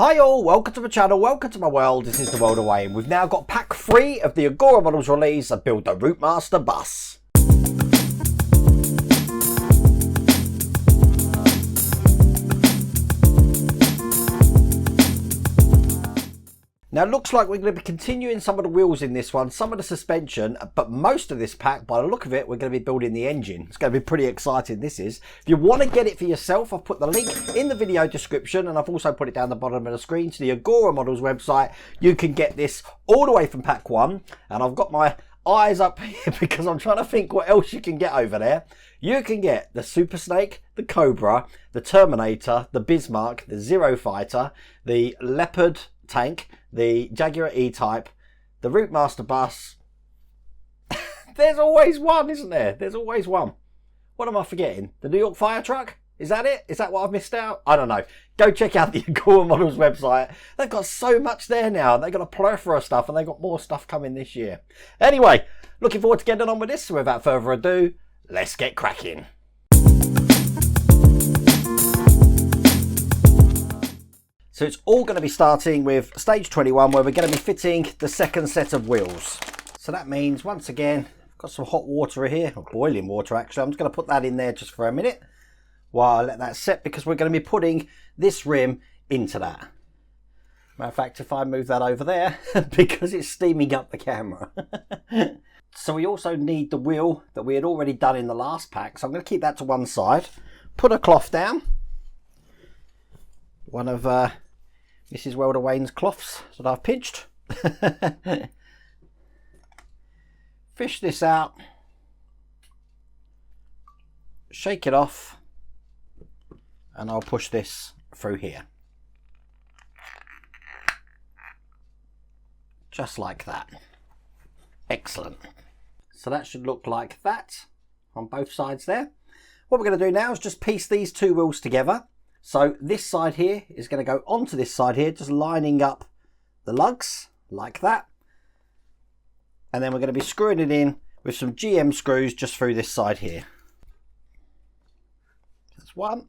Hi all, welcome to my channel, welcome to my world. This is the world of Wayne. We've now got pack 3 of the Agora Models release of Build the Routemaster bus. Now it looks like we're going to be continuing some of the wheels in this one, some of the suspension, but most of this pack, by the look of it, we're going to be building the engine. It's going to be pretty exciting, this is. If you want to get it for yourself, I've put the link in the video description and I've also put it down the bottom of the screen to the Agora Models website. You can get this all the way from pack 1, and I've got my eyes up here because I'm trying to think what else you can get over there. You can get the Super Snake, the Cobra, the Terminator, the Bismarck, the Zero Fighter, the Leopard tank, the Jaguar E-Type, the Routemaster bus. There's always one, isn't there? There's always one. What am I forgetting? The New York fire truck? Is that it? Is that what I've missed out? I don't know. Go check out the Agora Models website. They've got so much there now. They've got a plethora of stuff and they've got more stuff coming this year. Anyway, looking forward to getting on with this. So without further ado, let's get cracking. So it's all going to be starting with stage 21 where we're going to be fitting the second set of wheels. So that means, once again, I've got some hot water here, or boiling water actually. I'm just going to put that in there just for a minute while I let that set, because we're going to be putting this rim into that. Matter of fact, if I move that over there, because it's steaming up the camera. So we also need the wheel that we had already done in the last pack. So I'm going to keep that to one side, put a cloth down. One of Mrs. Welder Wayne's cloths that I've pinched. Fish this out. Shake it off. And I'll push this through here. Just like that. Excellent. So that should look like that on both sides there. What we're going to do now is just piece these two wheels together. So this side here is going to go onto this side here, just lining up the lugs like that. And then we're going to be screwing it in with some GM screws just through this side here. That's one.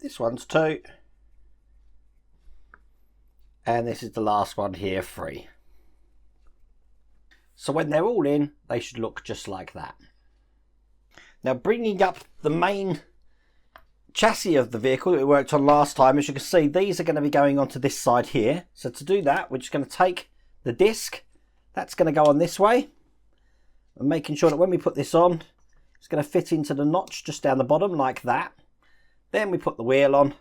This one's two. And this is the last one here, 3. So when they're all in, they should look just like that. Now bringing up the main chassis of the vehicle that we worked on last time, as you can see, these are going to be going onto this side here. So to do that, we're just going to take the disc, that's going to go on this way, and making sure that when we put this on, it's going to fit into the notch just down the bottom like that. Then we put the wheel on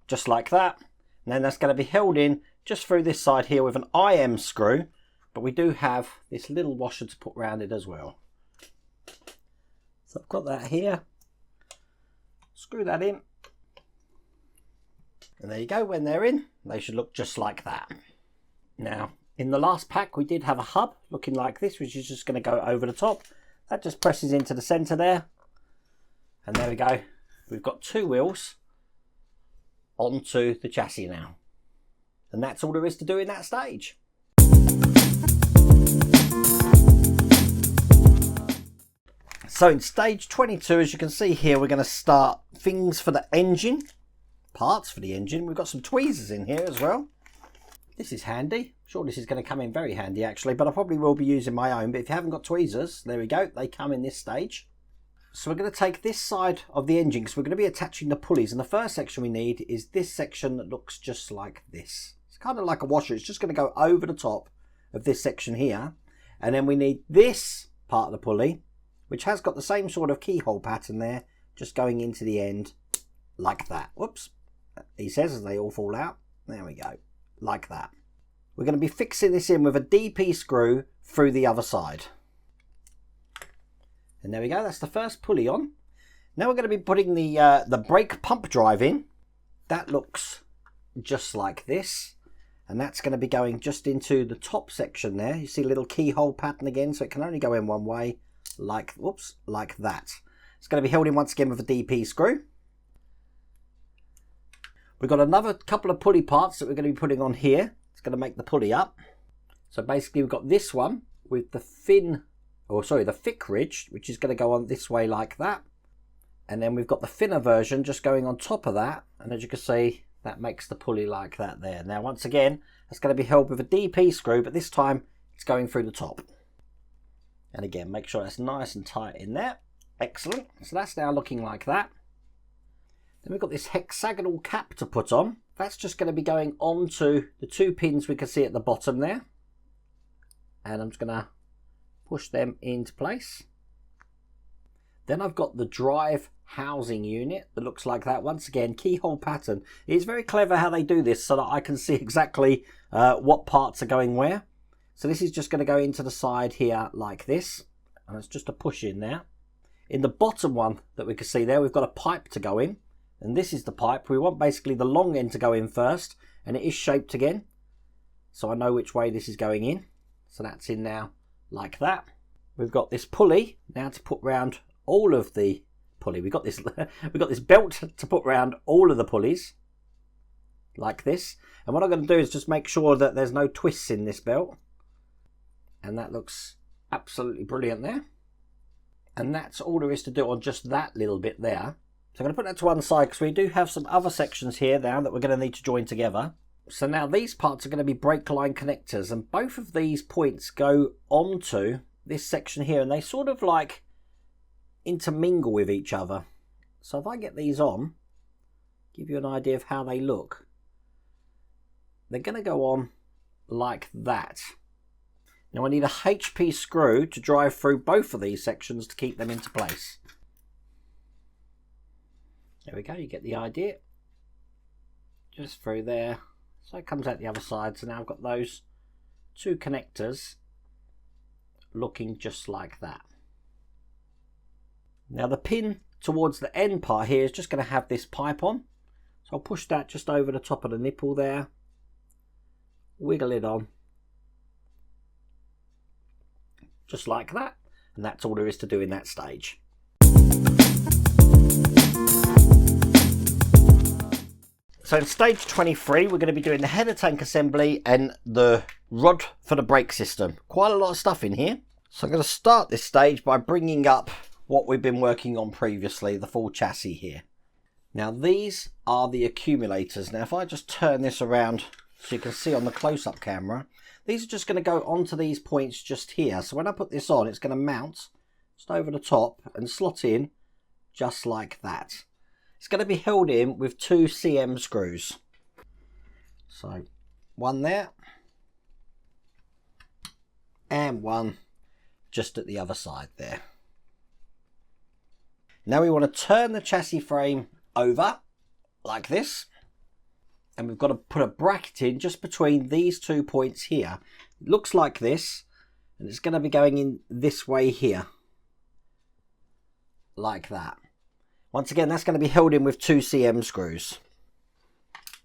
just like that, and then that's going to be held in just through this side here with an IM screw, but we do have this little washer to put around it as well. So I've got that here. Screw that in, and there you go. When they're in, they should look just like that. Now in the last pack we did have a hub looking like this, which is just going to go over the top. That just presses into the center there, and there we go. We've got two wheels onto the chassis now, and that's all there is to do in that stage. So in stage 22, as you can see here, we're going to start things for the engine, parts for the engine. We've got some tweezers in here as well. This is handy. I'm sure this is going to come in very handy actually, but I probably will be using my own. But if you haven't got tweezers, there we go. They come in this stage. So we're going to take this side of the engine because we're going to be attaching the pulleys. And the first section we need is this section that looks just like this. It's kind of like a washer. It's just going to go over the top of this section here. And then we need this part of the pulley, which has got the same sort of keyhole pattern there, just going into the end like that. Whoops, he says as they all fall out. There we go, like that. We're going to be fixing this in with a DP screw through the other side. And there we go, that's the first pulley on. Now we're going to be putting the brake pump drive in. That looks just like this. And that's going to be going just into the top section there. You see a little keyhole pattern again, so it can only go in one way. Like, whoops, like that. It's going to be held in once again with a DP screw. We've got another couple of pulley parts that we're going to be putting on here. It's going to make the pulley up. So basically we've got this one with the thick ridge, which is going to go on this way like that. And then we've got the thinner version just going on top of that. And as you can see, that makes the pulley like that there. Now, once again, that's going to be held with a DP screw, but this time it's going through the top. And again, make sure that's nice and tight in there. Excellent. So that's now looking like that. Then we've got this hexagonal cap to put on. That's just going to be going onto the 2 pins we can see at the bottom there. And I'm just going to push them into place. Then I've got the drive housing unit that looks like that. Once again, keyhole pattern. It's very clever how they do this so that I can see exactly what parts are going where. So this is just going to go into the side here like this. And it's just a push in there. In the bottom one that we can see there, we've got a pipe to go in. And this is the pipe. We want basically the long end to go in first. And it is shaped again. So I know which way this is going in. So that's in now like that. We've got this pulley now to put round all of the pulley. We've got this belt to put round all of the pulleys like this. And what I'm going to do is just make sure that there's no twists in this belt. And that looks absolutely brilliant there. And that's all there is to do on just that little bit there. So I'm going to put that to one side because we do have some other sections here now that we're going to need to join together. So now these parts are going to be brake line connectors, and both of these points go onto this section here, and they sort of like intermingle with each other. So if I get these on, give you an idea of how they look. They're going to go on like that. Now I need a HP screw to drive through both of these sections to keep them into place. There we go, you get the idea. Just through there. So it comes out the other side. So now I've got those 2 connectors looking just like that. Now the pin towards the end part here is just going to have this pipe on. So I'll push that just over the top of the nipple there. Wiggle it on. Just like that. And that's all there is to do in that stage. So in stage 23, we're going to be doing the header tank assembly and the rod for the brake system. Quite a lot of stuff in here. So I'm going to start this stage by bringing up what we've been working on previously, the full chassis here. Now these are the accumulators. Now if I just turn this around so you can see on the close-up camera, these are just going to go onto these points just here. So when I put this on, it's going to mount just over the top and slot in just like that. It's going to be held in with 2 CM screws. So one there and one just at the other side there. Now we want to turn the chassis frame over like this, and we've got to put a bracket in just between these 2 points here. It looks like this, and it's going to be going in this way here like that. Once again, that's going to be held in with 2 CM screws.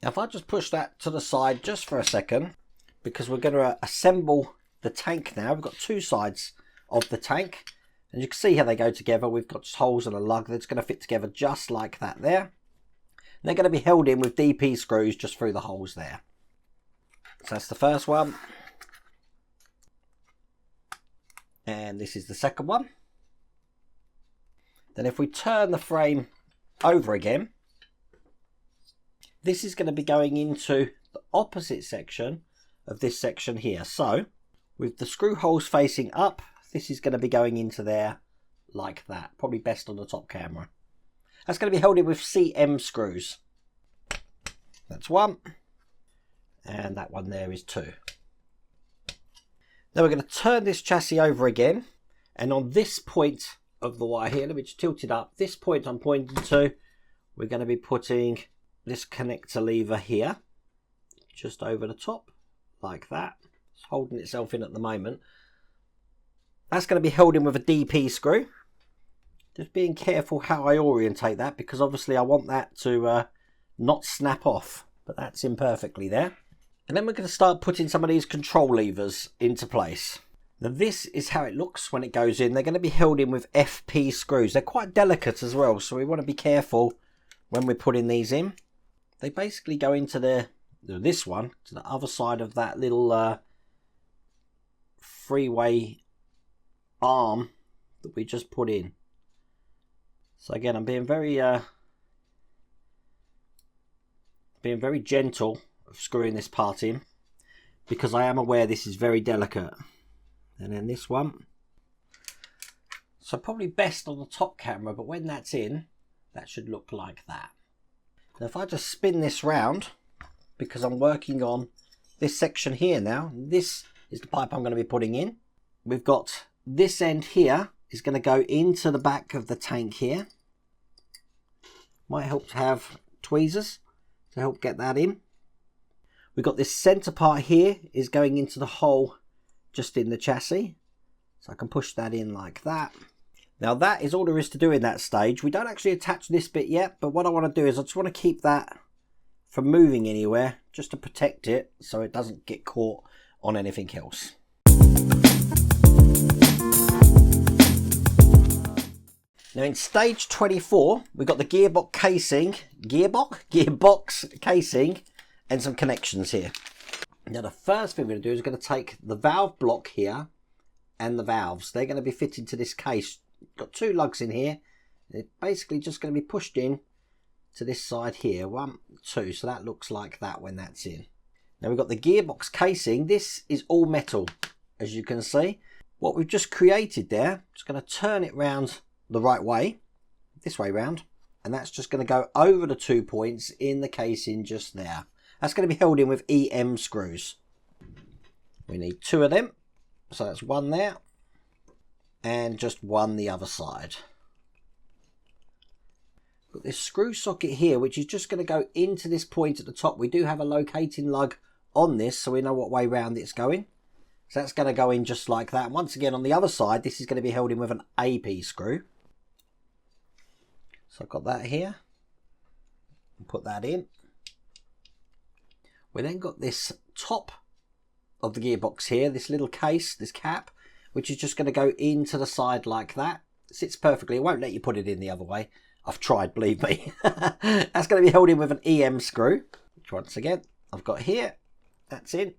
Now if I just push that to the side just for a second, because we're going to assemble the tank now. We've got 2 sides of the tank, and you can see how they go together. We've got holes and a lug that's going to fit together just like that there. And they're going to be held in with DP screws just through the holes there. So that's the first one. And this is the second one. Then if we turn the frame over again, this is going to be going into the opposite section of this section here. So with the screw holes facing up, this is going to be going into there like that. Probably best on the top camera. That's going to be held in with CM screws. That's one. And that one there is 2. Now we're going to turn this chassis over again. And on this point of the wire here, let me just tilt it up. This point I'm pointing to, we're going to be putting this connector lever here. Just over the top. Like that. It's holding itself in at the moment. That's going to be held in with a DP screw. Just being careful how I orientate that, because obviously I want that to not snap off. But that's in perfectly there. And then we're going to start putting some of these control levers into place. Now this is how it looks when it goes in. They're going to be held in with FP screws. They're quite delicate as well, so we want to be careful when we're putting these in. They basically go into this one, to the other side of that little freeway arm that we just put in. So again, I'm being very gentle of screwing this part in, because I am aware this is very delicate. And then this one, so probably best on the top camera, but when that's in, that should look like that. Now if I just spin this round, because I'm working on this section here now, this is the pipe I'm going to be putting in. We've got this end here is going to go into the back of the tank here. Might help to have tweezers to help get that in. We've got this center part here is going into the hole just in the chassis. So I can push that in like that. Now that is all there is to do in that stage. We don't actually attach this bit yet, but what I want to do is I just want to keep that from moving anywhere, just to protect it so it doesn't get caught on anything else. Now in stage 24, we've got the gearbox casing and some connections here. Now the first thing we're going to do is we're going to take the valve block here and the valves. They're going to be fitted to this case. Got two lugs in here. They're basically just going to be pushed in to this side here. 1, 2. So that looks like that when that's in. Now we've got the gearbox casing. This is all metal, as you can see. What we've just created there, just going to turn it round the right way, this way round, and that's just going to go over the 2 points in the casing just there. That's going to be held in with EM screws. We need 2 of them, so that's 1 there and just 1 the other side. Got this screw socket here, which is just going to go into this point at the top. We do have a locating lug on this, so we know what way round it's going. So that's going to go in just like that. And once again, on the other side, this is going to be held in with an AP screw. So I've got that here. Put that in. We then got this top of the gearbox here, this little case, this cap, which is just going to go into the side like that. It sits perfectly. It won't let you put it in the other way. I've tried, believe me. That's going to be held in with an EM screw, which once again, I've got here. That's in.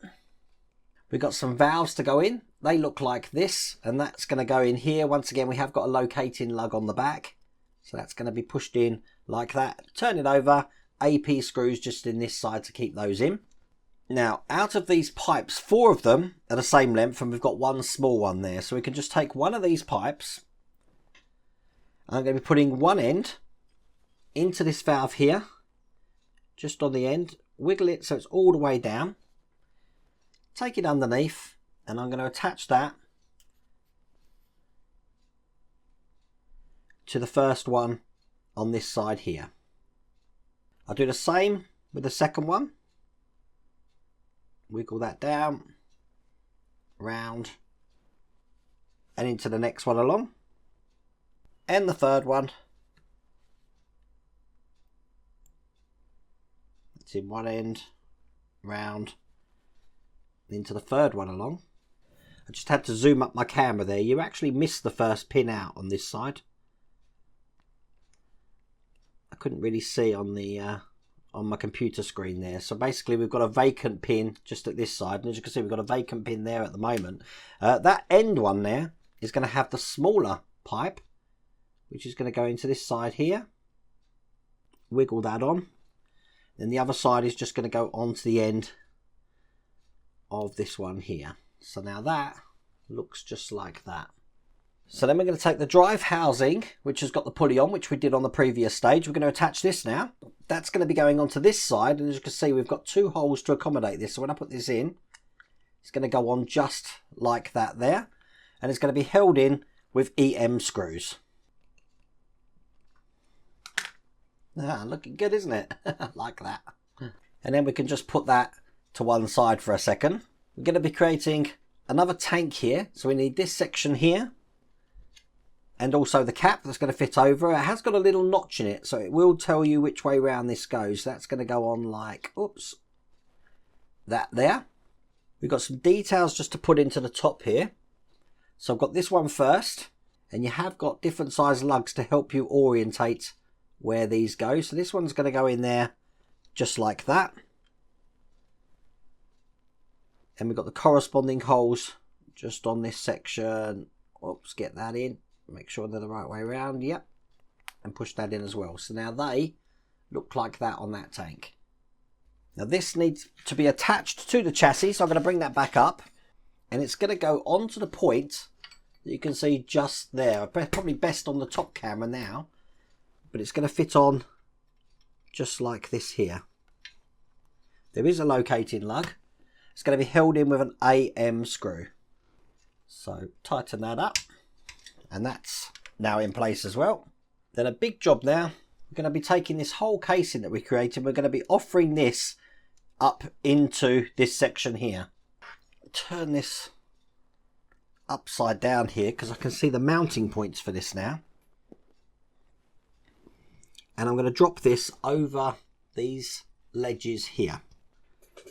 We've got some valves to go in. They look like this, and that's going to go in here. Once again, we have got a locating lug on the back. So that's going to be pushed in like that. Turn it over. AP screws just in this side to keep those in. Now, out of these pipes, 4 of them are the same length, and we've got 1 small one there. So we can just take one of these pipes. I'm going to be putting one end into this valve here, just on the end. Wiggle it so it's all the way down. Take it underneath, and I'm going to attach that to the first one on this side here. I'll do the same with the second one. Wiggle that down, round, and into the next one along. And the third one. It's in one end, round, into the third one along. I just had to zoom up my camera there. You actually missed the first pin out on this side. I couldn't really see on the on my computer screen there. So basically we've got a vacant pin just at this side, and as you can see we've got a vacant pin there at the moment. That end one there is going to have the smaller pipe, which is going to go into this side here. Wiggle that on. Then the other side is just going to go onto the end of this one here. So now that looks just like that. So then we're going to take the drive housing, which has got the pulley on, which we did on the previous stage. We're going to attach this now. That's going to be going onto this side, and as you can see we've got 2 holes to accommodate this. So when I put this in, it's going to go on just like that there, and it's going to be held in with EM screws. Ah, looking good, isn't it? Like that. And then we can just put that to one side for a second. We're going to be creating another tank here, so we need this section here and also the cap that's going to fit over. It has got a little notch in it, so it will tell you which way round this goes. That's going to go on like, oops, that there. We've got some details just to put into the top here. So I've got this one first, and you have got different size lugs to help you orientate where these go. So this one's going to go in there just like that. And we've got the corresponding holes just on this section. Oops, get that in. Make sure they're the right way around. Yep. and push that in as well. So now they look like that on that tank. Now this needs to be attached to the chassis, so I'm going to bring that back up, and it's going to go onto the point that you can see just there. Probably best on the top camera now, but it's going to fit on just like this here. There is a locating lug. It's going to be held in with an AM screw. So tighten that up, and that's now in place as well. Then a big job now, we're going to be taking this whole casing that we created, we're going to be offering this up into this section here. Turn this upside down here because I can see the mounting points for this now. And I'm going to drop this over these ledges here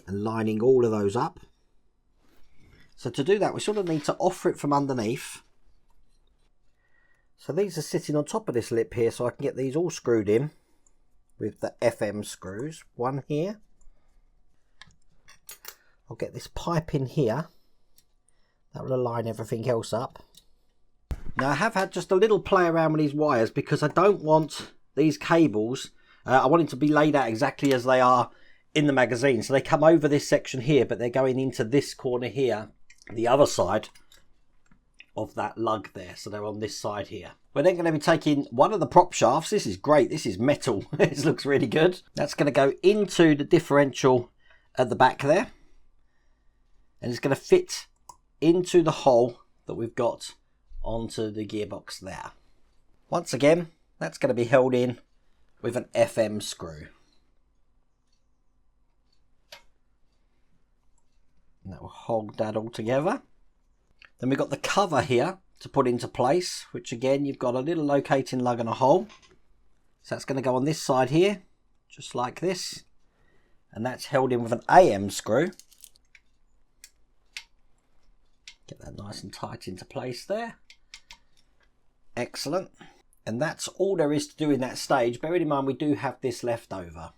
and lining all of those up. So to do that, we sort of need to offer it from underneath. So these are sitting on top of this lip here, so I can get these all screwed in with the FM screws. One here. I'll get this pipe in here. That will align everything else up. Now I have had just a little play around with these wires because I don't want these cables, I want them to be laid out exactly as they are in the magazine. So they come over this section here, but they're going into this corner here, the other side of that lug there. So they're on this side here. We're then going to be taking one of the prop shafts. This is great. This is metal. This looks really good. That's going to go into the differential at the back there. And it's going to fit into the hole that we've got onto the gearbox there. Once again, that's going to be held in with an FM screw. And that will hold that all together. Then we've got the cover here to put into place, which again, you've got a little locating lug and a hole. So that's going to go on this side here, just like this. And that's held in with an AM screw. Get that nice and tight into place there. Excellent. And that's all there is to do in that stage. Bearing in mind we do have this left over.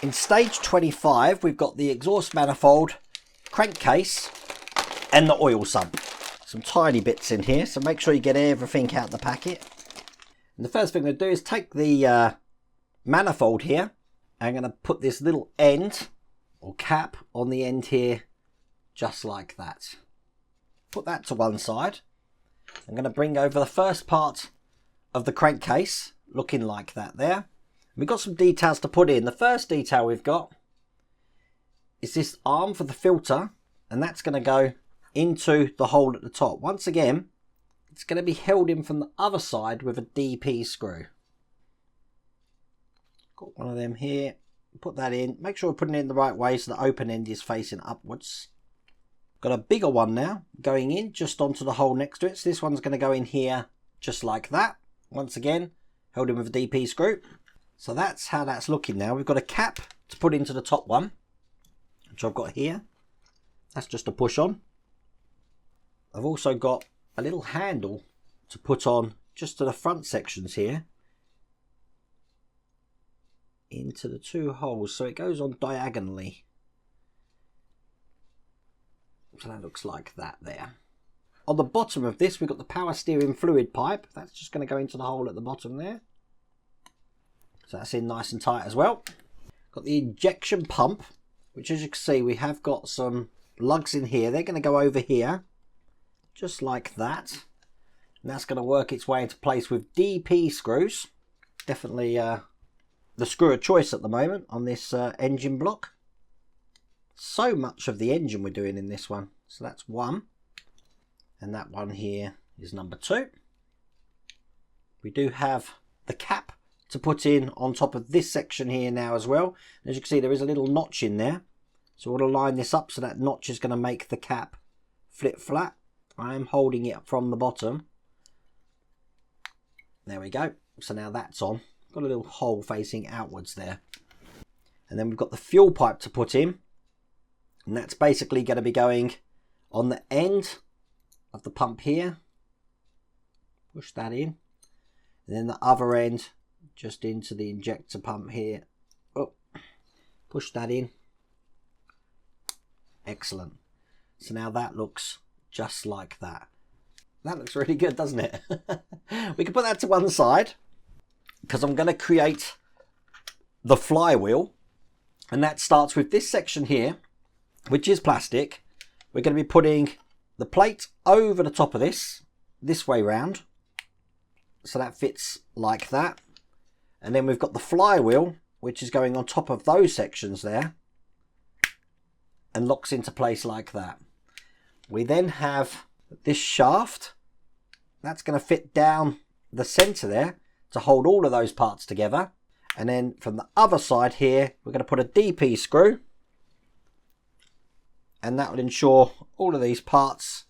In stage 25 we've got the exhaust manifold, crankcase and the oil sump. Some tiny bits in here, so make sure you get everything out of the packet. And the first thing I'm going to do is take the manifold here. I'm going to put this little end or cap on the end here, just like that. Put that to one side. I'm going to bring over the first part of the crankcase, looking like that there. We've got some details to put in. The first detail we've got is this arm for the filter, and that's going to go into the hole at the top. Once again, it's going to be held in from the other side with a DP screw. Got one of them here. Put that in. Make sure we're putting it in the right way so the open end is facing upwards. Got a bigger one now going in just onto the hole next to it. So this one's going to go in here just like that. Once again, held in with a DP screw. So that's how that's looking now. We've got a cap to put into the top one, which I've got here. That's just a push on. I've also got a little handle to put on just to the front sections here, into the two holes, so it goes on diagonally. So that looks like that there. On the bottom of this, we've got the power steering fluid pipe. That's just going to go into the hole at the bottom there. So that's in nice and tight as well. Got the injection pump, which as you can see, we have got some lugs in here. They're going to go over here, just like that. And that's going to work its way into place with DP screws. Definitely the screw of choice at the moment on this engine block. So much of the engine we're doing in this one. So that's one. And that one here is number 2. We do have the cap to put in on top of this section here now as well. And as you can see, there is a little notch in there. So we'll line this up so that notch is going to make the cap flip flat. I am holding it from the bottom. There we go. So now that's on. Got a little hole facing outwards there. And then we've got the fuel pipe to put in. And that's basically going to be going on the end of the pump here. Push that in. And then the other end just into the injector pump here. Oh, push that in. Excellent. So now that looks just like that. That looks really good, doesn't it? We can put that to one side because I'm going to create the flywheel, and that starts with this section here, which is plastic. We're going to be putting the plate over the top of this way round, so that fits like that. And then we've got the flywheel, which is going on top of those sections there and locks into place like that. We then have this shaft that's going to fit down the center there to hold all of those parts together. And then from the other side here, we're going to put a DP screw, and that will ensure all of these parts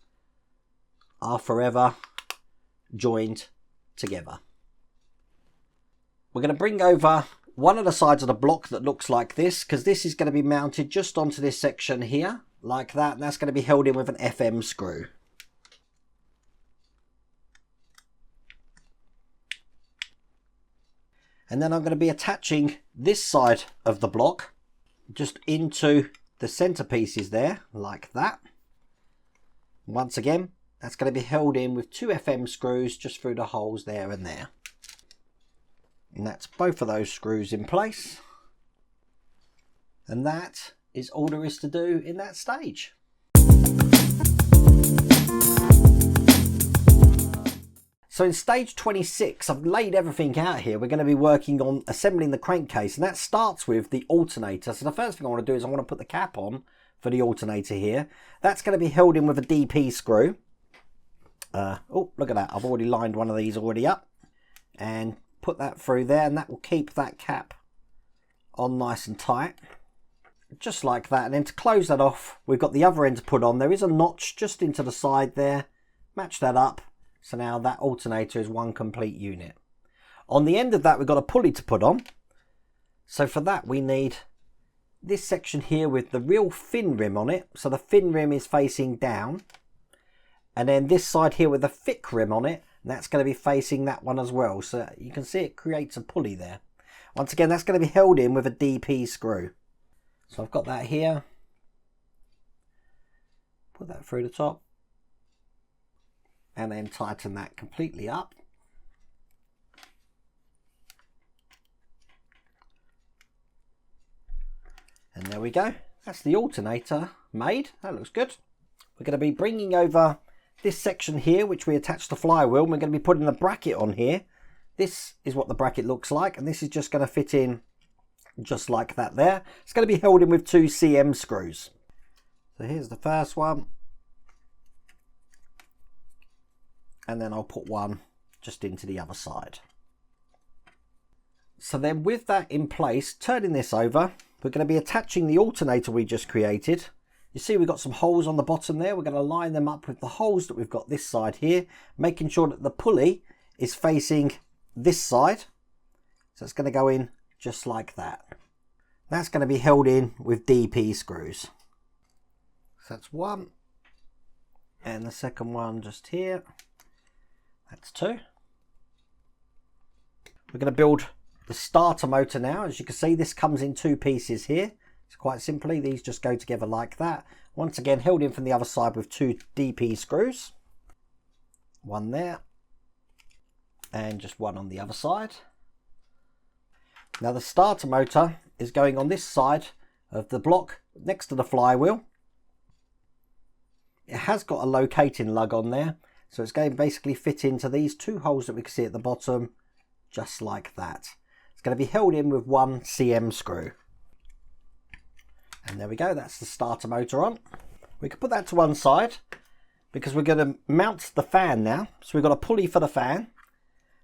are forever joined together. We're going to bring over one of the sides of the block that looks like this, because this is going to be mounted just onto this section here, like that, and that's going to be held in with an FM screw. And then I'm going to be attaching this side of the block just into the center pieces there, like that. Once again, that's going to be held in with 2 FM screws just through the holes there and there. And that's both of those screws in place. And that is all there is to do in that stage. So in stage 26, I've laid everything out here. We're going to be working on assembling the crankcase, and that starts with the alternator. So the first thing I want to do is I want to put the cap on for the alternator here. That's going to be held in with a DP screw. Oh, look at that. I've already lined one of these already up. And put that through there, and that will keep that cap on nice and tight. Just like that. And then to close that off, we've got the other end to put on. There is a notch just into the side there. Match that up. So now that alternator is one complete unit. On the end of that, we've got a pulley to put on. So for that, we need this section here with the real thin rim on it. So the thin rim is facing down. And then this side here with a thick rim on it. And that's going to be facing that one as well. So you can see it creates a pulley there. Once again, that's going to be held in with a DP screw. So I've got that here. Put that through the top. And then tighten that completely up. And there we go. That's the alternator made. That looks good. We're going to be bringing over this section here, which we attach the flywheel. We're going to be putting a bracket on here. This is what the bracket looks like, and this is just going to fit in just like that there. It's going to be held in with 2 CM screws. So here's the first one. And then I'll put one just into the other side. So then with that in place, turning this over, we're going to be attaching the alternator we just created. You see we've got some holes on the bottom there. We're going to line them up with the holes that we've got this side here, making sure that the pulley is facing this side. So it's going to go in just like that. That's going to be held in with DP screws. So that's one. And the second one just here. That's 2. We're going to build the starter motor now. As you can see, this comes in 2 pieces here. It's quite simply, these just go together like that. Once again, held in from the other side with 2 DP screws. One there. And just one on the other side. Now the starter motor is going on this side of the block next to the flywheel. It has got a locating lug on there. So it's going to basically fit into these 2 holes that we can see at the bottom, just like that. It's going to be held in with 1 CM screw. And there we go, that's the starter motor on. We can put that to one side because we're going to mount the fan now. So we've got a pulley for the fan.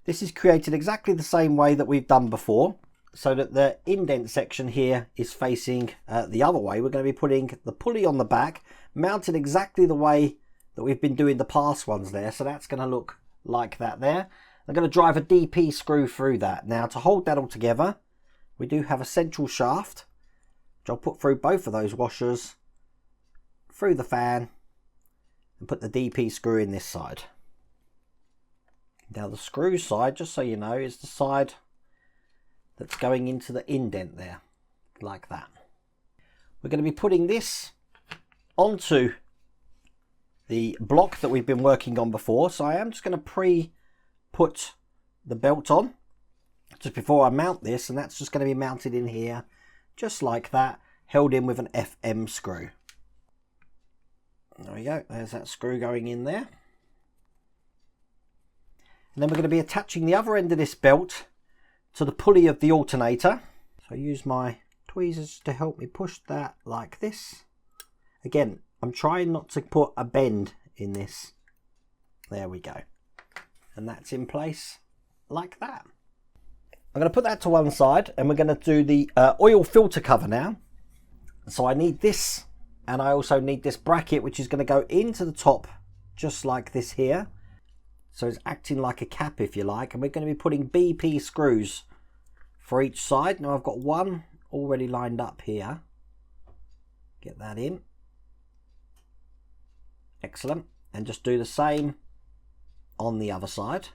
This is created exactly the same way that we've done before, so that the indent section here is facing the other way. We're going to be putting the pulley on the back, mounted exactly the way that we've been doing the past ones there. So that's going to look like that there. I'm going to drive a DP screw through that. Now to hold that all together, we do have a central shaft, which I'll put through both of those washers, through the fan, and put the DP screw in this side. Now the screw side, just so you know, is the side that's going into the indent there, like that. We're going to be putting this onto the block that we've been working on before. So I am just going to pre-put the belt on just before I mount this, and that's just going to be mounted in here just like that, held in with an FM screw. There we go, there's that screw going in there. And then we're going to be attaching the other end of this belt to the pulley of the alternator. So I use my tweezers to help me push that like this. Again, I'm trying not to put a bend in this. There we go. And that's in place like that. I'm going to put that to one side, and we're going to do the oil filter cover now. So I need this, and I also need this bracket, which is going to go into the top just like this here. So it's acting like a cap, if you like, and we're going to be putting BP screws for each side. Now I've got one already lined up here. Get that in. Excellent. And just do the same on the other side.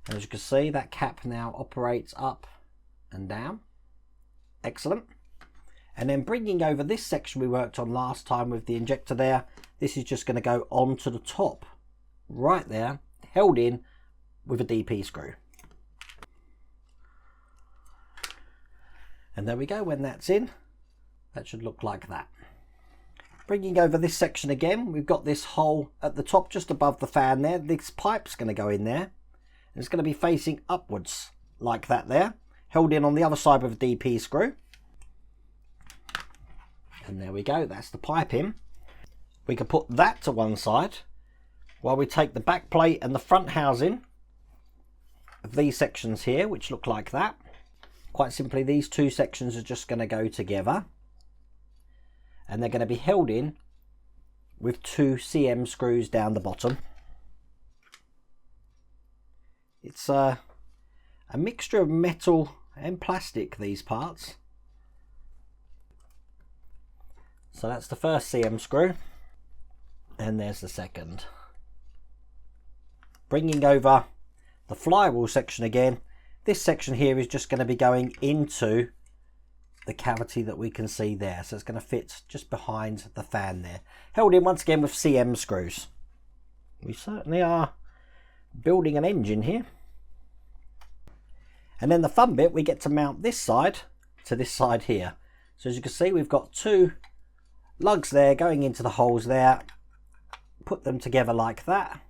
And as you can see, that cap now operates up and down. Excellent. And then bringing over this section we worked on last time with the injector there, this is just going to go onto the top right there, held in with a DP screw. And there we go. When that's in, that should look like that. Bringing over this section again, we've got this hole at the top just above the fan there. This pipe's going to go in there. And it's going to be facing upwards like that there, held in on the other side with a DP screw. And there we go, that's the pipe in. We can put that to one side while we take the back plate and the front housing of these sections here, which look like that. Quite simply, these two sections are just going to go together, and they're going to be held in with 2 CM screws down the bottom. It's a mixture of metal and plastic, these parts. So that's the first CM screw, and there's the second. Bringing over the flywheel section again, this section here is just going to be going into the cavity that we can see there. So it's going to fit just behind the fan there, held in once again with CM screws. We certainly are building an engine here. And then the fun bit, we get to mount this side to this side here. So as you can see, we've got 2 lugs there going into the holes there. Put them together like that.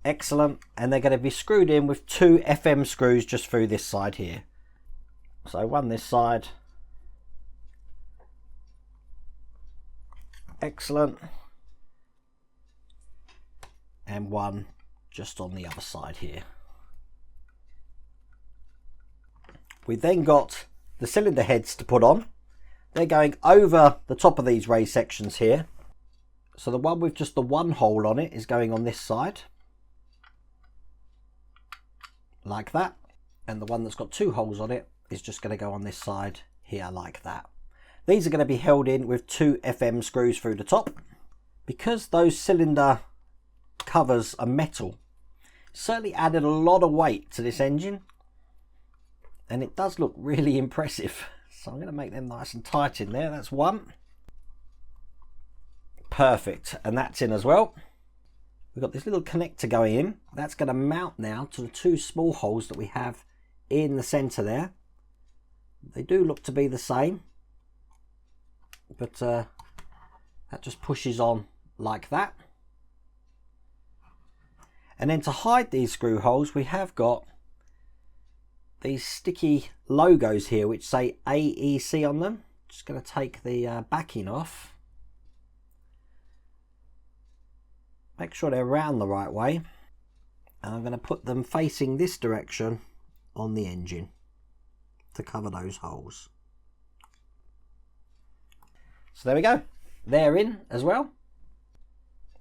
Excellent. And they're going to be screwed in with 2 FM screws just through this side here. So one this side. Excellent. And one just on the other side here. We've then got the cylinder heads to put on. They're going over the top of these raised sections here. So the one with just the one hole on it is going on this side, like that. And the one that's got 2 holes on it is just going to go on this side here like that. These are going to be held in with 2 FM screws through the top. Because those cylinder covers are metal, certainly added a lot of weight to this engine, and it does look really impressive. So I'm going to make them nice and tight in there. That's one. Perfect. And that's in as well. We've got this little connector going in. That's going to mount now to the 2 small holes that we have in the center there. They do look to be the same, but that just pushes on like that. And then to hide these screw holes, we have got these sticky logos here which say AEC on them. Just going to take the backing off. Make sure they're round the right way. And I'm going to put them facing this direction on the engine to cover those holes. So there we go. They're in as well.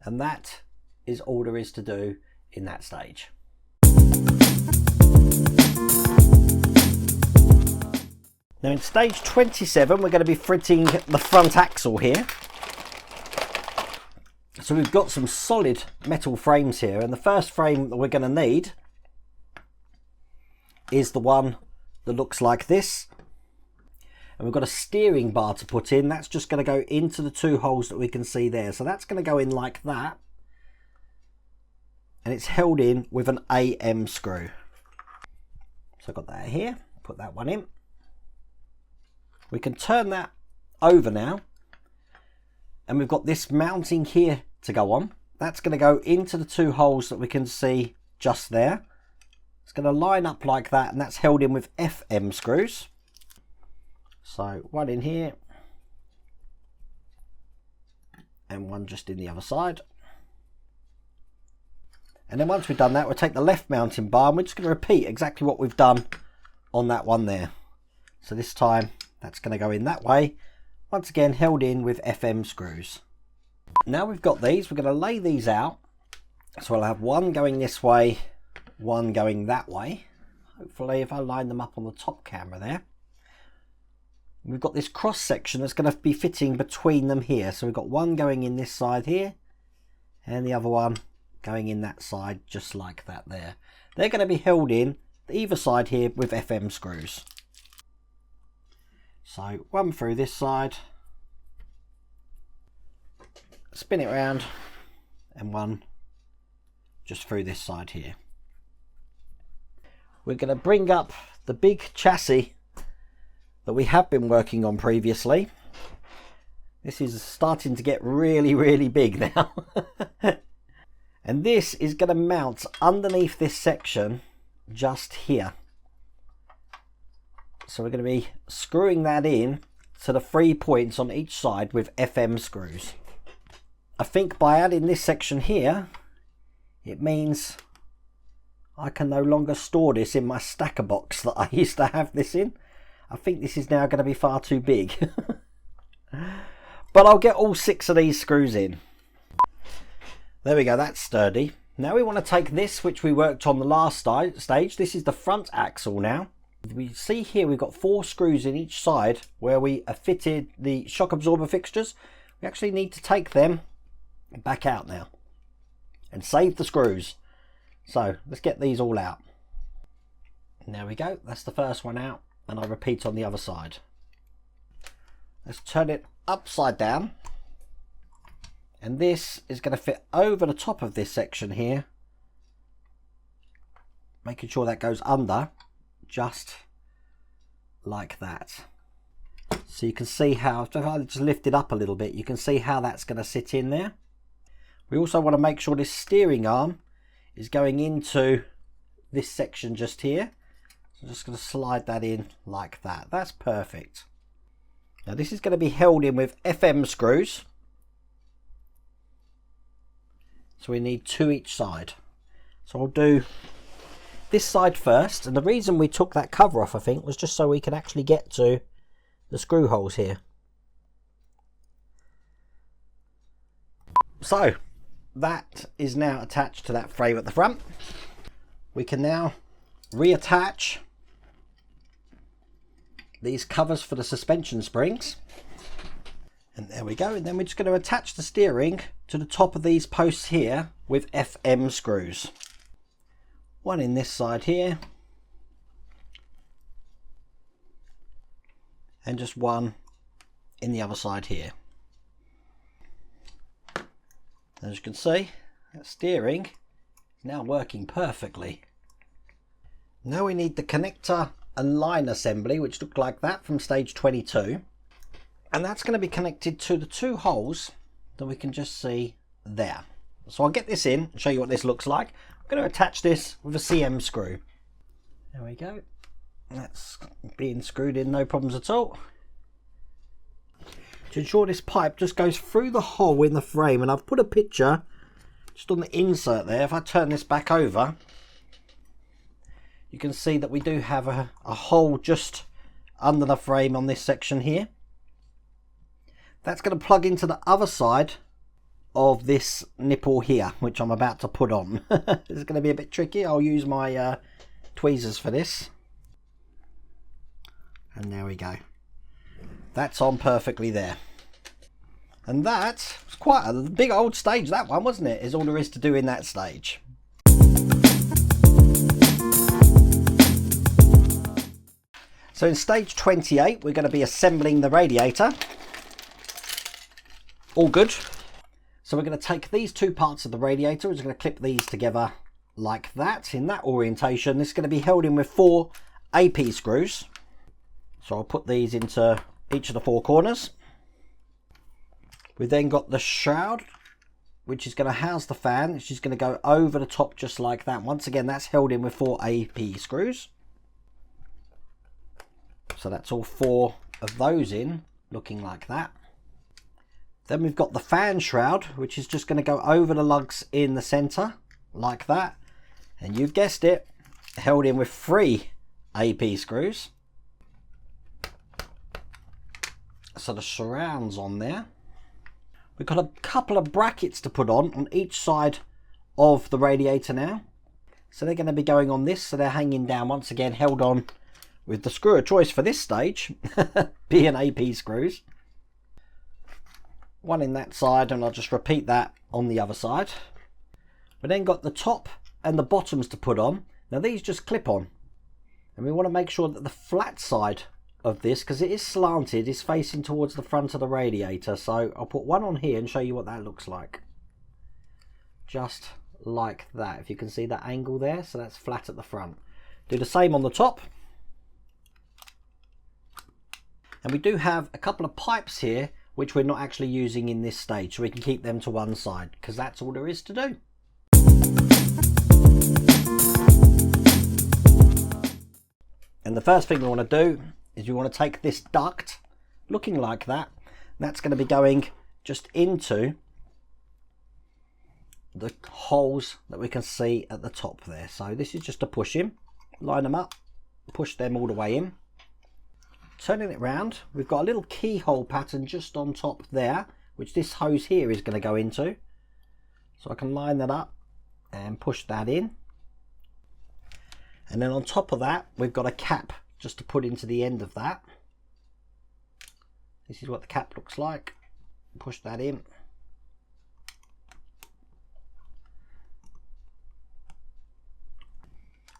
And that is all there is to do in that stage. Now in stage 27, we're going to be fitting the front axle here. So we've got some solid metal frames here, and the first frame that we're going to need is the one that looks like this. And we've got a steering bar to put in. That's just going to go into the 2 holes that we can see there. So that's going to go in like that. And it's held in with an AM screw. So I've got that here. Put that one in. We can turn that over now. And we've got this mounting here to go on. That's going to go into the 2 holes that we can see just there. It's going to line up like that, and that's held in with FM screws. So one in here and one just in the other side. And then once we've done that, we'll take the left mounting bar and we're just going to repeat exactly what we've done on that one there. So this time that's going to go in that way, once again held in with FM screws. Now we've got these, we're going to lay these out. So I'll have one going this way, one going that way. Hopefully if I line them up on the top camera there. We've got this cross section that's going to be fitting between them here. So we've got one going in this side here and the other one going in that side, just like that there. They're going to be held in either side here with FM screws. So one through this side, spin it around, and one just through this side here. We're going to bring up the big chassis that we have been working on previously. This is starting to get really, really big now. And this is going to mount underneath this section just here. So we're going to be screwing that in to the 3 points on each side with FM screws. I think by adding this section here, it means I can no longer store this in my stacker box that I used to have this in. I think this is now going to be far too big. But I'll get all 6 of these screws in. There we go, that's sturdy. Now we want to take this, which we worked on the last stage. This is the front axle now. We see here we've got 4 screws in each side where we have fitted the shock absorber fixtures. We actually need to take them back out now and save the screws. So let's get these all out. And there we go, that's the first one out, and I'll repeat on the other side. Let's turn it upside down, and this is going to fit over the top of this section here, making sure that goes under just like that. So you can see how, if I just lift it up a little bit, you can see how that's going to sit in there. We also want to make sure this steering arm is going into this section just here. So I'm just going to slide that in like that. That's perfect. Now this is going to be held in with FM screws. So we need 2 each side. So I'll do this side first. And the reason we took that cover off, I think, was just so we could actually get to the screw holes here. So that is now attached to that frame at the front. We can now reattach these covers for the suspension springs, and there we go. And then we're just going to attach the steering to the top of these posts here with FM screws. One in this side here, and just one in the other side here. As you can see, that steering is now working perfectly. Now we need the connector and line assembly, which looked like that from stage 22, and that's going to be connected to the 2 holes that we can just see there. So I'll get this in and show you what this looks like. I'm going to attach this with a CM screw. There we go, that's being screwed in, no problems at all. To ensure this pipe just goes through the hole in the frame, and I've put a picture just on the insert there. If I turn this back over, you can see that we do have a hole just under the frame on this section here. That's going to plug into the other side of this nipple here, which I'm about to put on. This is going to be a bit tricky. I'll use my tweezers for this. And there we go. That's on perfectly there. And that was quite a big old stage, that one, wasn't it? Is all there is to do in that stage. So in stage 28, we're going to be assembling the radiator. All good. So we're going to take these two parts of the radiator, we're just going to clip these together like that, in that orientation. This is going to be held in with 4 AP screws. So I'll put these into each of the 4 corners. We've then got the shroud, which is going to house the fan, which is going to go over the top just like that. Once again, that's held in with 4 AP screws. So that's all 4 of those in, looking like that. Then we've got the fan shroud, which is just going to go over the lugs in the centre, like that. And you've guessed it, held in with 3 AP screws. So the surround's on there. We've got a couple of brackets to put on each side of the radiator now. So they're going to be going on this, so they're hanging down, once again held on with the screw of choice for this stage, being AP screws. One in that side, and I'll just repeat that on the other side. We then got the top and the bottoms to put on. Now these just clip on, and we want to make sure that the flat side of this, because it is slanted, is facing towards the front of the radiator. So I'll put one on here and show you what that looks like. Just like that, if you can see that angle there. So that's flat at the front. Do the same on the top. And we do have a couple of pipes here which we're not actually using in this stage, so we can keep them to one side, because that's all there is to do. And the first thing we want to do is we want to take this duct, looking like that, that's going to be going just into the holes that we can see at the top there. So this is just to push in, line them up, push them all the way in. Turning it round, we've got a little keyhole pattern just on top there, which this hose here is going to go into. So I can line that up and push that in. And then on top of that, we've got a cap just to put into the end of that. This is what the cap looks like. Push that in.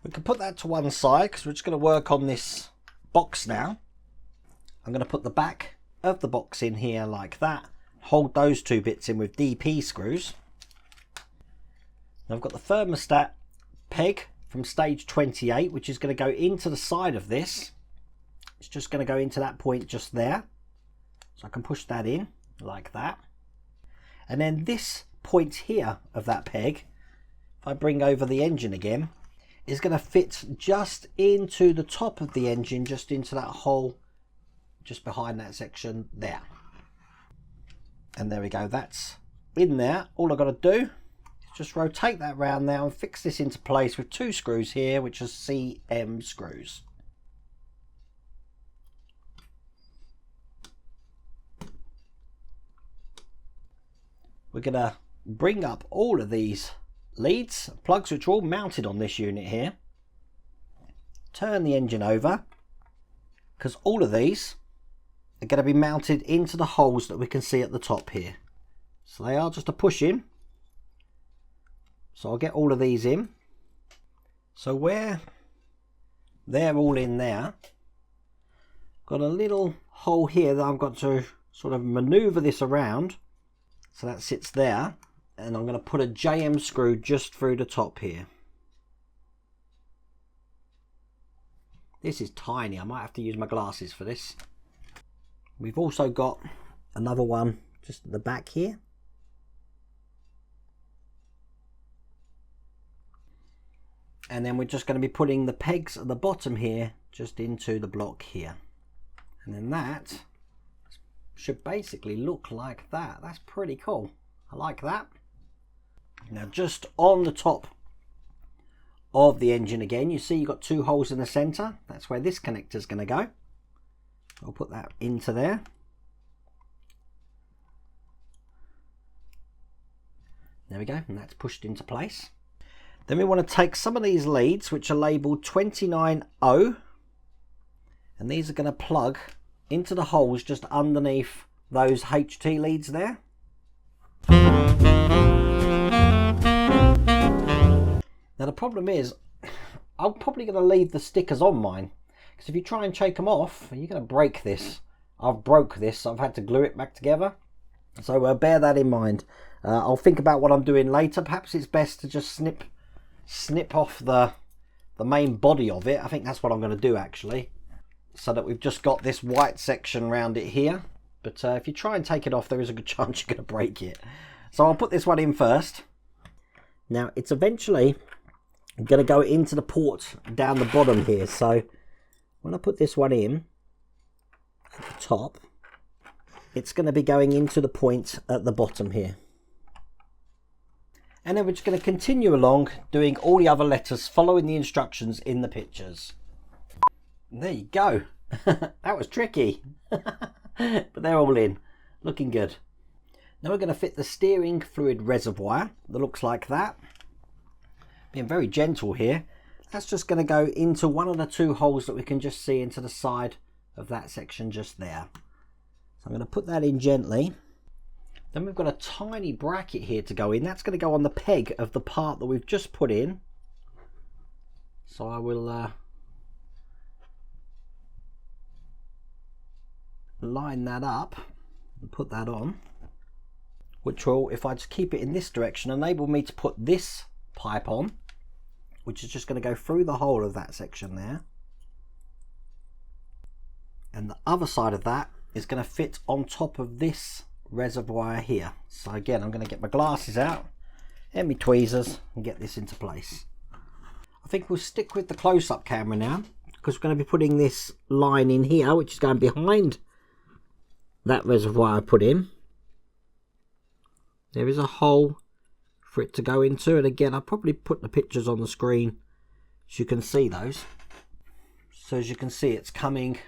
We can put that to one side, because we're just going to work on this box now. I'm going to put the back of the box in here like that. Hold those 2 bits in with DP screws. Now I've got the thermostat peg from stage 28, which is going to go into the side of this. It's just going to go into that point just there. So I can push that in like that. And then this point here of that peg, if I bring over the engine again, is going to fit just into the top of the engine, just into that hole just behind that section there. And there we go, that's in there. All I've got to do is just rotate that round now and fix this into place with 2 screws here, which are CM screws. We're going to bring up all of these leads, plugs, which are all mounted on this unit here. Turn the engine over, because all of these are going to be mounted into the holes that we can see at the top here. So they are just a push in. So I'll get all of these in. So where they're all in there, got a little hole here that I've got to sort of maneuver this around. So that sits there, and I'm going to put a JM screw just through the top here. This is tiny, I might have to use my glasses for this. We've also got another one just at the back here. And then we're just going to be putting the pegs at the bottom here just into the block here. And then that should basically look like that. That's pretty cool. I like that. Now just on the top of the engine again, you see you've got 2 holes in the center. That's where this connector is going to go. I'll put that into there. There we go, and that's pushed into place. Then we want to take some of these leads, which are labeled 29O, and these are going to plug into the holes just underneath those HT leads there. Now the problem is, I'm probably going to leave the stickers on mine, because if you try and take them off, you're going to break this. I've broke this, I've had to glue it back together. So bear that in mind. I'll think about what I'm doing later. Perhaps it's best to just snip off the main body of it. I think that's what I'm going to do actually, so that we've just got this white section around it here. But if you try and take it off, there is a good chance you're going to break it. So I'll put this one in first. Now it's eventually going to go into the port down the bottom here. So when I put this one in at the top, it's going to be going into the point at the bottom here. And then we're just going to continue along doing all the other letters, following the instructions in the pictures. And there you go. That was tricky. But they're all in. Looking good. Now we're going to fit the steering fluid reservoir that looks like that. Being very gentle here. That's just going to go into one of the two holes that we can just see into the side of that section just there. So I'm going to put that in gently. Then we've got a tiny bracket here to go in. That's going to go on the peg of the part that we've just put in. So I will line that up and put that on, which will, if I just keep it in this direction, enable me to put this pipe on, which is just going to go through the whole of that section there. And the other side of that is going to fit on top of this reservoir here. So again, I'm going to get my glasses out and my tweezers and get this into place. I think we'll stick with the close-up camera now, because we're going to be putting this line in here, which is going behind that reservoir I put in. There is a hole for it to go into, and again I'll probably put the pictures on the screen so you can see those. So as you can see, it's coming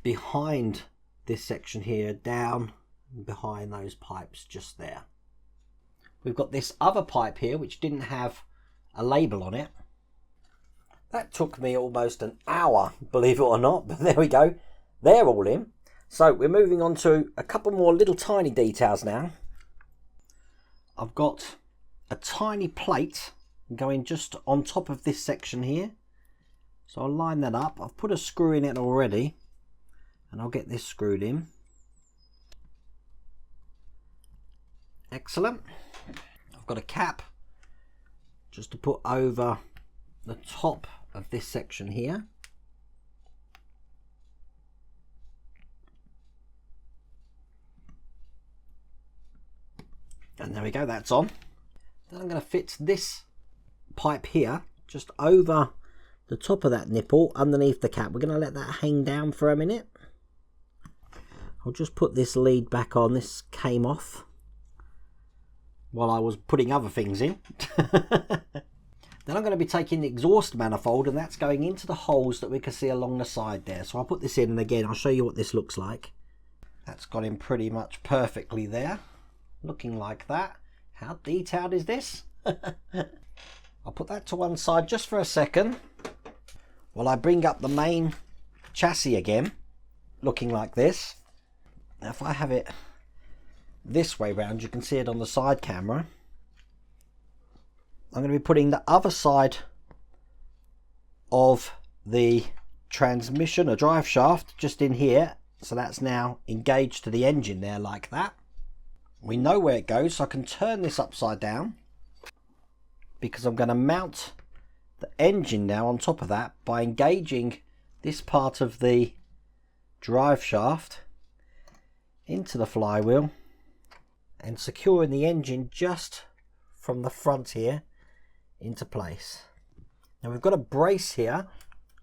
behind this section here, down behind those pipes just there. We've got this other pipe here which didn't have a label on it. That took me almost an hour, believe it or not, but there we go. They're all in. So we're moving on to a couple more little tiny details now. I've got a tiny plate going just on top of this section here. So I'll line that up. I've put a screw in it already, and I'll get this screwed in. Excellent. I've got a cap just to put over the top of this section here. And there we go, that's on. Then I'm going to fit this pipe here just over the top of that nipple underneath the cap. We're going to let that hang down for a minute. I'll just put this lead back on. This came off while I was putting other things in. Then I'm going to be taking the exhaust manifold, and that's going into the holes that we can see along the side there. So I'll put this in, and again I'll show you what this looks like. That's got in pretty much perfectly there. Looking like that. How detailed is this? I'll put that to one side just for a second while I bring up the main chassis again, looking like this. Now if I have it this way round, you can see it on the side camera. I'm going to be putting the other side of the transmission or drive shaft just in here, so that's now engaged to the engine there like that. We know where it goes, so I can turn this upside down, because I'm going to mount the engine now on top of that by engaging this part of the drive shaft into the flywheel and securing the engine just from the front here into place. Now we've got a brace here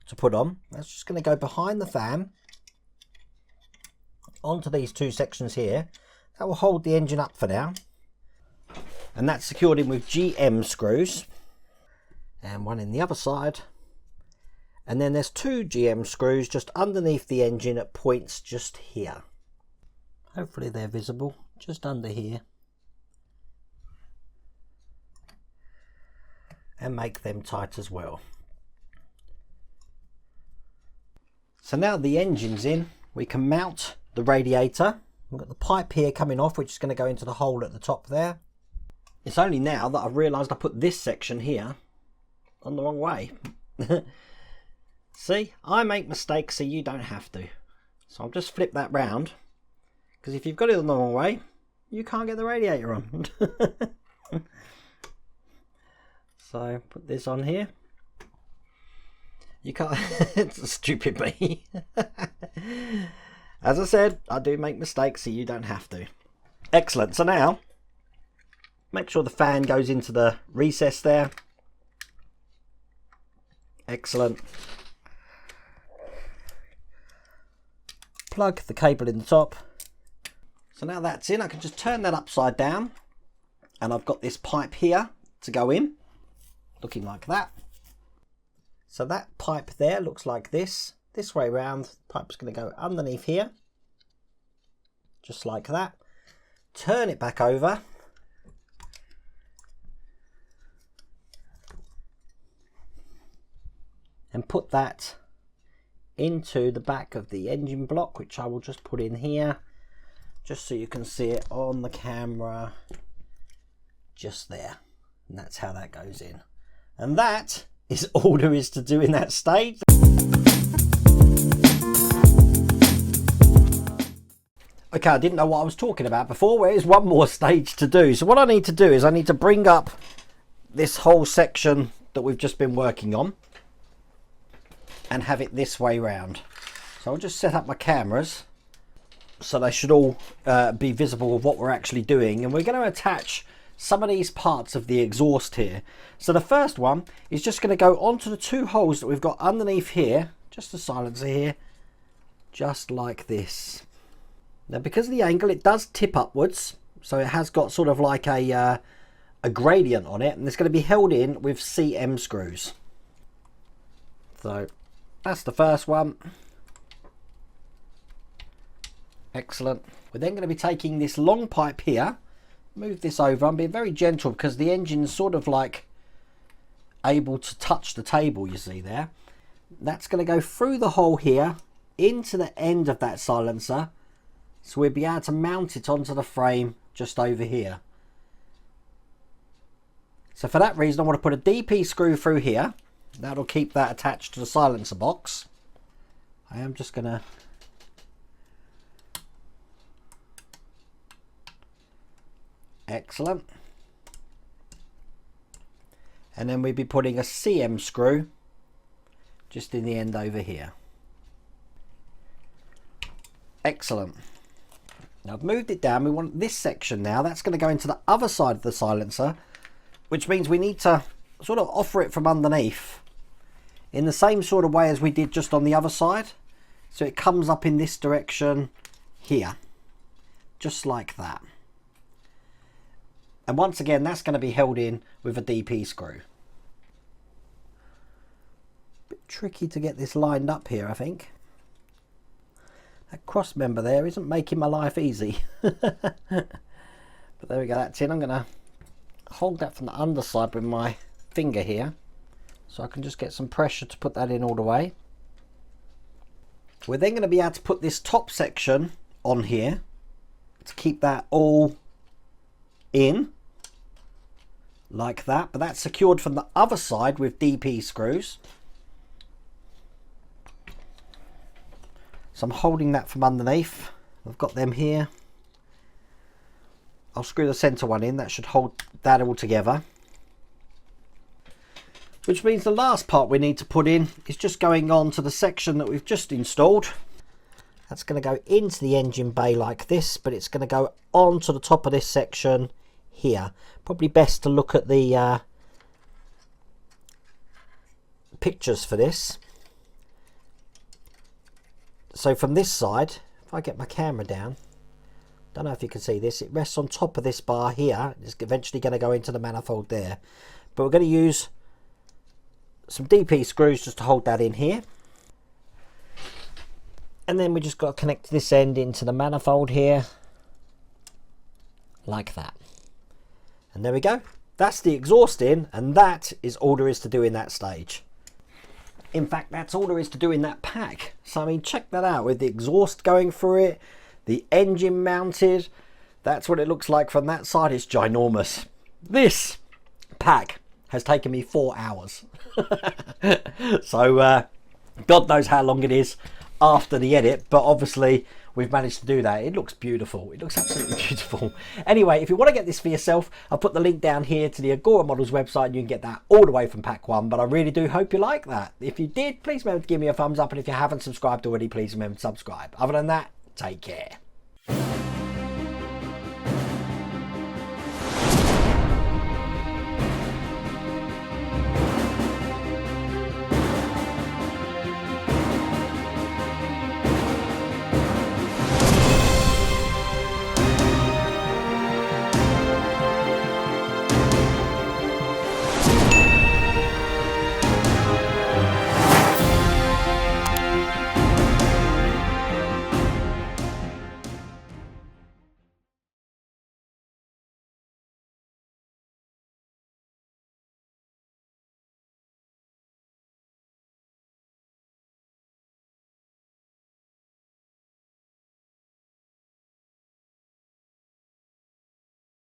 to put on. That's just going to go behind the fan onto these two sections here. That will hold the engine up for now, and that's secured in with GM screws, and one in the other side, and then there's two GM screws just underneath the engine at points just here. Hopefully they're visible, just under here, and make them tight as well. So now the engine's in, we can mount the radiator. We've got the pipe here coming off, which is going to go into the hole at the top there. It's only now that I've realised I put this section here on the wrong way. So See, I make mistakes so you don't have to. So I'll just flip that round, because if you've got it the wrong way, you can't get the radiator on. So put this on here. You can't. It's stupid me. As I said, I do make mistakes so you don't have to. Excellent. So now make sure the fan goes into the recess there. Excellent. Plug the cable in the top. So now that's in, I can just turn that upside down, and I've got this pipe here to go in, looking like that. So that pipe there looks like this way round. The pipe's going to go underneath here, just like that. Turn it back over. And put that into the back of the engine block, which I will just put in here, just so you can see it on the camera, just there. And that's how that goes in. And that is all there is to do in that stage. Okay, I didn't know what I was talking about before. Well, there's one more stage to do. So what I need to do is I need to bring up this whole section that we've just been working on and have it this way round. So I'll just set up my cameras so they should all be visible of what we're actually doing, and we're going to attach some of these parts of the exhaust here. So the first one is just going to go onto the two holes that we've got underneath here, just the silencer here, just like this. Now because of the angle, it does tip upwards, so it has got sort of like a gradient on it, and it's going to be held in with CM screws. So that's the first one. Excellent. We're then going to be taking this long pipe here, move this over. I'm being very gentle because the engine's sort of like able to touch the table, you see there. That's going to go through the hole here into the end of that silencer, so we'll be able to mount it onto the frame just over here. So for that reason I want to put a DP screw through here. That'll keep that attached to the silencer box. I am just going to excellent. And then we'll be putting a CM screw just in the end over here. Excellent. Now I've moved it down. We want this section now. That's going to go into the other side of the silencer, which means we need to sort of offer it from underneath in the same sort of way as we did just on the other side. So it comes up in this direction here, just like that. And once again, that's going to be held in with a DP screw. Bit tricky to get this lined up here, I think. That cross member there isn't making my life easy. But there we go, that's in. I'm going to hold that from the underside with my finger here, so I can just get some pressure to put that in all the way. We're then going to be able to put this top section on here to keep that all in like that, but that's secured from the other side with DP screws. So I'm holding that from underneath. I've got them here. I'll screw the center one in. That should hold that all together. Which means the last part we need to put in is just going on to the section that we've just installed. That's going to go into the engine bay like this, but it's going to go onto the top of this section here. Probably best to look at the pictures for this. So from this side, if I get my camera down, don't know if you can see this, it rests on top of this bar here. It's eventually going to go into the manifold there, but we're going to use some DP screws just to hold that in here, and then we just got to connect this end into the manifold here like that. And there we go. That's the exhaust in, and that is all there is to do in that stage. In fact, that's all there is to do in that pack. So I mean, check that out, with the exhaust going through it, the engine mounted. That's what it looks like from that side. It's ginormous. This pack has taken me 4 hours. So God knows how long it is after the edit, but obviously we've managed to do that. It looks beautiful. It looks absolutely beautiful. Anyway, if you want to get this for yourself, I'll put the link down here to the Agora Models website, and you can get that all the way from pack 1. But I really do hope you like that. If you did, please remember to give me a thumbs up, and if you haven't subscribed already, please remember to subscribe. Other than that, take care.